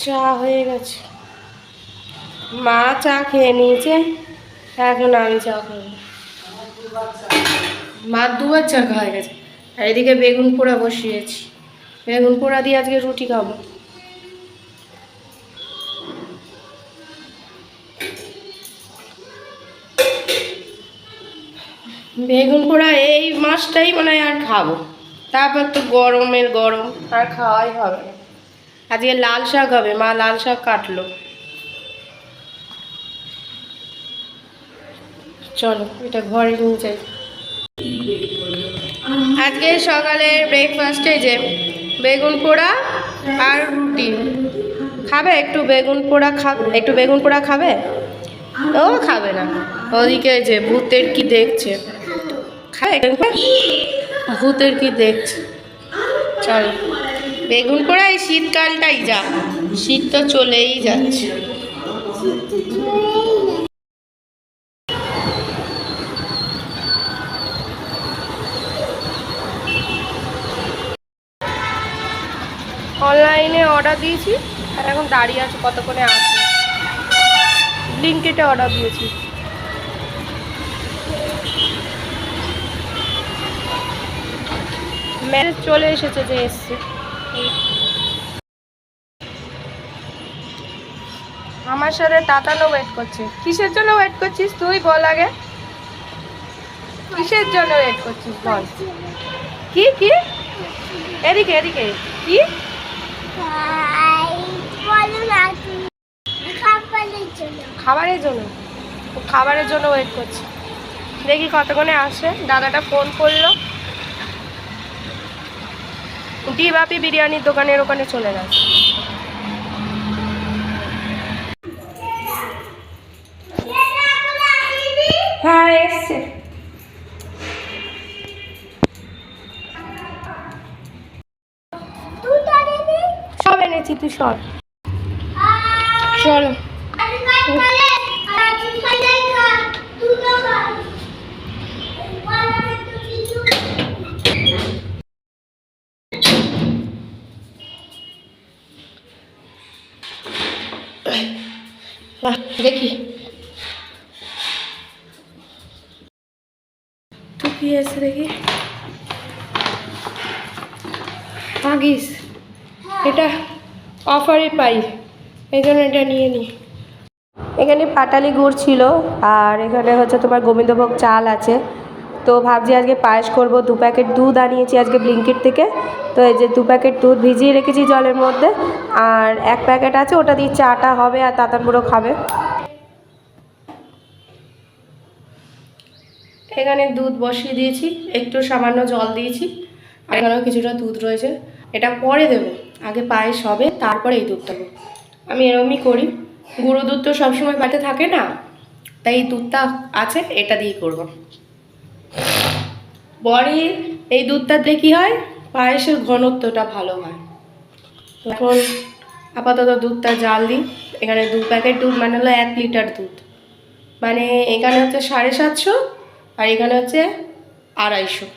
চা হয়ে গেছে, মা চা খেয়ে নিয়েছে, এখন আমি চা খাবো। মা দুবার চা খাওয়া গেছে। আর এদিকে বেগুন পোড়া বসিয়েছি, বেগুন পোড়া দিয়ে আজকে রুটি খাবো। বেগুন পোড়া এই মাছটাই মনে হয় আর খাবো, তারপর তো গরমের গরম আর খাওয়াই হবে না। আজকে লাল শাক হবে, মা লাল শাক কাটলো। চলো এটা ঘরে নিয়ে যাই। আজকে সকালের ব্রেকফাস্টে যে বেগুন পোড়া আর রুটি খাবে, একটু বেগুন পোড়া একটু বেগুন পোড়া খাবে, ও খাবে না। ওদিকে যে ভূতের কি দেখছে, খাবে ভূতের কি দেখছে। চলো বেগুন পোড়া, এই শীতকালটাই যা, শীত তো চলেই যাচ্ছে। অনলাইনে অর্ডার দিয়েছি আর এখন দাঁড়িয়ে আছে কতক্ষণে আসবে। ব্লিঙ্কিটে অর্ডার দিয়েছি। মেসেজ চলে এসেছে যে এসছে। আমার সাথে তাতানো ওয়েট করছে। কিসের জন্য ওয়েট করছিস তুই বল আগে, কিসের জন্য ওয়েট করছিস বল। কি কি এদিকে এদিকে কি খাবারের জন্য, খাবারের জন্য ওয়েট করছি। দেখি কতক্ষণে আসে। দাদাটা ফোন করলো, ডি বাপি বিরিয়ানির দোকানের ওখানে চলে গেছে। হ্যাঁ এসছে। সব এনেছি, তুই সর। চলো দেখি তুই কি আছে দেখি। আগিস এটা অফারে পাই, এই জন্য এটা নিয়ে নিই। এখানে পাটালি গুড় ছিল আর এখানে হচ্ছে তোমার গোবিন্দভোগ চাল আছে। তো ভাবছি আজকে পায়েস করবো। 2 প্যাকেট দুধ আনিয়েছি আজকে ব্লিঙ্কিট থেকে। তো এই যে 2 প্যাকেট দুধ ভিজিয়ে রেখেছি জলের মধ্যে, আর 1 প্যাকেট আছে, ওটা দিয়ে চাটা হবে আর তাতান বুড়ো খাবে। এখানে দুধ বসিয়ে দিয়েছি, একটু সামান্য জল দিয়েছি, আর এখানেও কিছুটা দুধ রয়েছে। এটা পরে দেবো, আগে পায়েস হবে তারপরে এই দুধটা দেবো। আমি এরকমই করি, গুঁড়ো দুধ তো সবসময় বাড়িতে থাকে না, তাই এই দুধটা আছে, এটা দিয়ে করব। পরে এই দুধটাতে কী হয়, পায়েসের ঘনত্বটা ভালো হয়। এখন আপাতত দুধটা জাল দিই। এখানে 2 প্যাকেট দুধ মানে হলো 1 লিটার দুধ, মানে এখানে হচ্ছে 750 আর এখানে হচ্ছে 250।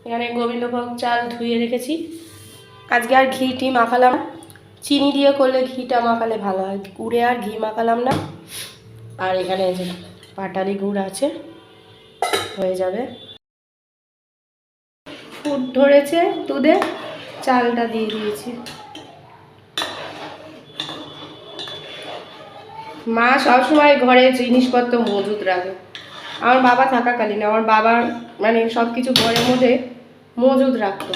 এখানে গোবিন্দভোগ চাল ধুয়ে রেখেছি। আজকে আর ঘি মাখালাম, চিনি দিয়ে করলে ঘিটা মাখালে ভালো হয়, গুড়ে আর ঘি মাখালাম না। আর এখানে যে পাটালি গুড় আছে, হয়ে যাবে। ফুট ধরেছে দুধে, চালটা দিয়ে দিয়েছি। মা সবসময় ঘরে জিনিসপত্র মজুদ রাখে। আমার বাবা থাকাকালীন আমার বাবার মানে সব কিছু ঘরের মধ্যে মজুদ রাখতো,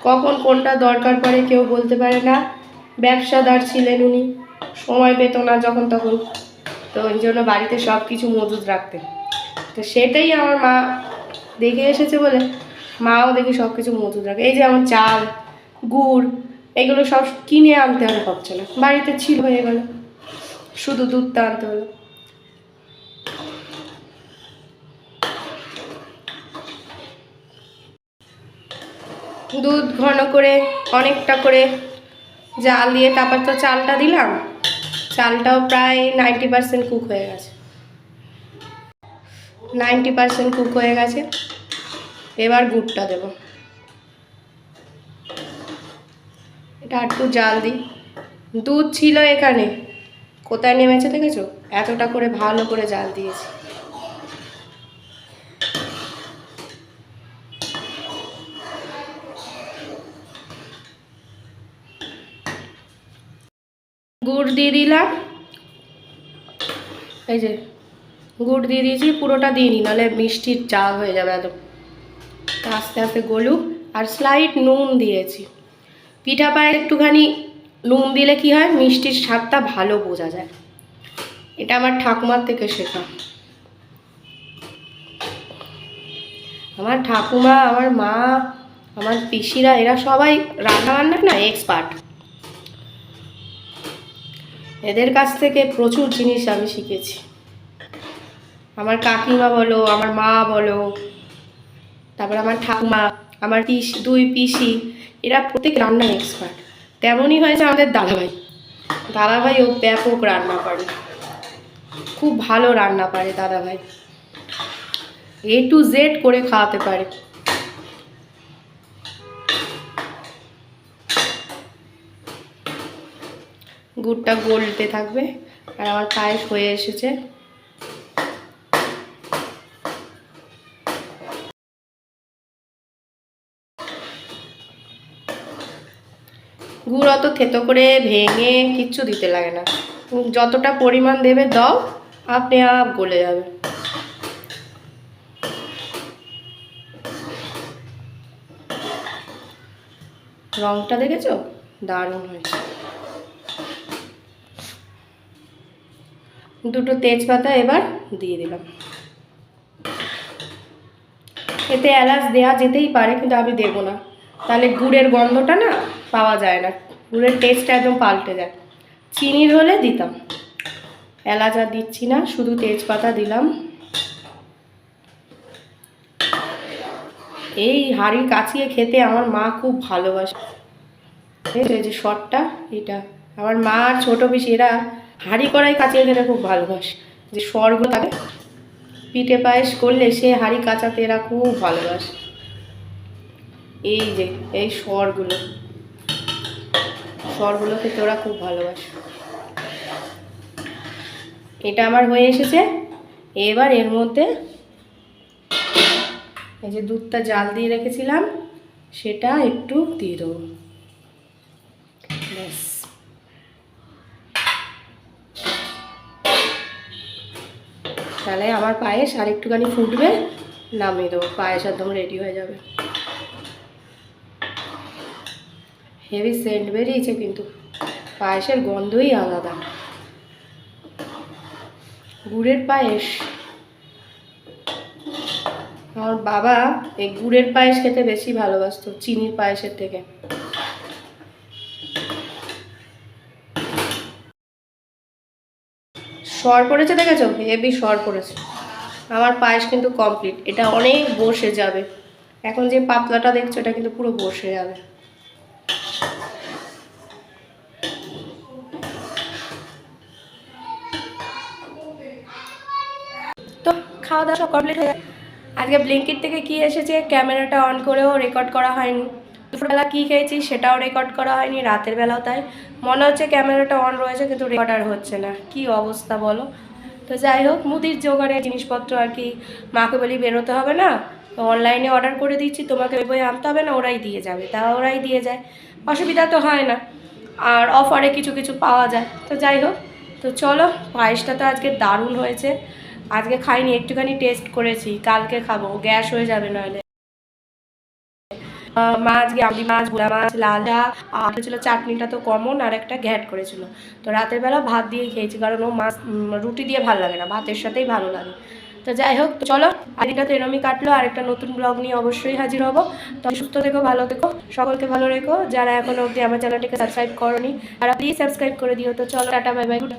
কখন কোনটা দরকার পড়ে কেউ বলতে পারে না। ব্যবসাদার ছিলেন উনি, সময় পেত না যখন তখন, তো ওই জন্য বাড়িতে সব কিছু মজুদ রাখতেন। তো সেটাই আমার মা দেখে এসেছে বলে মাও দেখি সব কিছু মজুদ রাখে। এই যে আমার চাল গুড় এগুলো সব কিনে আনতে হবে ভাবছে না, বাড়িতে ছিল, হয়ে গেল, শুধু দুধটা আনতে হলো। দুধ ঘন করে অনেকটা করে জাল দিয়ে তারপর তো চালটা দিলাম, চালটাও প্রায় 90% কুক হয়ে গেছে, 90% কুক হয়ে গেছে। এবার গুড়টা দেব। এটা একটু জাল দিই। দুধ ছিল এখানে, কোথায় নেমেছে দেখেছো? এতটা করে ভালো করে জাল দিয়েছি। গুড় দিয়ে দিলাম, এই যে গুড় দিয়ে দিয়েছি, পুরোটা দিইনি নাহলে মিষ্টির জাল হয়ে যাবে একদম। আস্তে আস্তে গলুক। আর স্লাইট নুন দিয়েছি। পিঠা পায়ে একটুখানি নুন দিলে কি হয়, মিষ্টির স্বাদটা ভালো বোঝা যায়। এটা আমার ঠাকুমার থেকে শেখা। আমার ঠাকুমা, আমার মা, আমার পিসিরা, এরা সবাই রান্না না এক্সপার্ট। এদের কাছ থেকে প্রচুর জিনিস আমি শিখেছি। আমার কাকিমা বলো, আমার মা বলো, তারপর আমার ঠাকুমা, আমার দুই পিসি, এরা প্রত্যেক রান্নার এক্সপার্ট। তেমনই হয়েছে আমাদের দাদাভাই ও ব্যাপক রান্না পারে, খুব ভালো রান্না পারে দাদাভাই, A to Z করে খাওয়াতে পারে। গুড়টা গলতে থাকবে। আর আমার পায়েস হয়ে এসেছে। গুড় অত থেতো করে ভেঙে কিচ্ছু দিতে লাগে না, যতটা পরিমাণ দেবে দাও, আপনি আপ গলে যাবে। রংটা দেখেছো? দারুণ হয়েছে। দুটো তেজপাতা এবার দিয়ে দিলাম। এতে এলাচ দেওয়া যেতেই পারে, কিন্তু আমি দেবো না, তাহলে গুড়ের গন্ধটা না পাওয়া যায় না, গুড়ের টেস্টটা একদম পাল্টে যায়। চিনির হলে দিতাম, এলাচ আর দিচ্ছি না, শুধু তেজপাতা দিলাম। এই হাঁড়ি কাচিয়ে খেতে আমার মা খুব ভালোবাসে। এই যে শটটা, এটা আমার মা আর ছোটো পিসি, এরা হাঁড়ি কড়াই কাচিয়ে খেতে খুব ভালোবাসে। যে সরগুলো থাকে পিঠে পায়েস করলে, সে হাঁড়ি কাচাতে এরা খুব ভালোবাসে। এই যে এই সরগুলো খেতে ওরা খুব ভালোবাসে। এটা আমার হয়ে এসেছে। এবার এর মধ্যে এই যে দুধটা জাল দিয়ে রেখেছিলাম, সেটা একটু দিয়ে দেবো। ব্যাস, তাহলে আমার পায়েস আর একটুখানি ফুটবে, নামিয়ে দেবো, পায়েস একদম রেডি হয়ে যাবে। হেভি সেন্ট বেরিয়েছে, কিন্তু পায়েসের গন্ধই আলাদা। গুড়ের পায়েস, আমার বাবা এই গুড়ের পায়েস খেতে বেশি ভালোবাসতো চিনির পায়েসের থেকে। সর পড়েছে দেখেছো? হেভি সর পড়েছে। আমার পায়েস কিন্তু কমপ্লিট। এটা অনেক বসে যাবে। এখন যে পাতলাটা দেখছো, এটা কিন্তু পুরো বসে যাবে। তো খাওয়া দাওয়া সব কমপ্লিট হয়ে যায়। আজকে ব্লিঙ্কিট থেকে কি এসেছে, ক্যামেরাটা অন করেও রেকর্ড করা হয়নি। দুপুরবেলা কী খেয়েছি সেটাও রেকর্ড করা হয়নি, রাতের বেলাও তাই। মনে হচ্ছে ক্যামেরাটা অন রয়েছে, কিন্তু রেকর্ড আর হচ্ছে না। কি অবস্থা বলো? তো যাই হোক, মুদির জোগাড়ে জিনিসপত্র আর কি, মাকে বলি বেরোতে হবে না, অনলাইনে অর্ডার করে দিচ্ছি, তোমাকে ওই বই আনতে হবে না, ওরাই দিয়ে যাবে। তা ওরাই দিয়ে যায়, অসুবিধা তো হয় না। আর অফারে কিছু কিছু পাওয়া যায়। তো যাই হোক, তো চলো, পায়েসটা তো আজকে দারুণ হয়েছে। আজকে খাইনি, একটুখানি টেস্ট করেছি, কালকে খাবো, গ্যাস হয়ে যাবে নইলে। মাছ, গামলি মাছ, ভোলা মাছ, লাল ডাক, আর ছিল চাটনিটা তো কমন, আর একটা ঘ্যাট করেছিল। তো রাতের বেলা ভাত দিয়ে খেয়েছি, কারণ ও মাছ রুটি দিয়ে ভালো লাগে না, ভাতের সাথেই ভালো লাগে। তো যাই হোক, চলো, আজটা তো এরমই কাটলো। আর একটা নতুন ব্লগ নিয়ে অবশ্যই হাজির হবো। তো সুস্থ থেকো, ভালো থেকো, সকলকে ভালো রেখো। যারা এখনো অবধি আমার চ্যানেলটিকে সাবস্ক্রাইব করোনি, তারা প্লিজ সাবস্ক্রাইব করে দিও। তো চলো, টাটা, বাই বাই, গুড।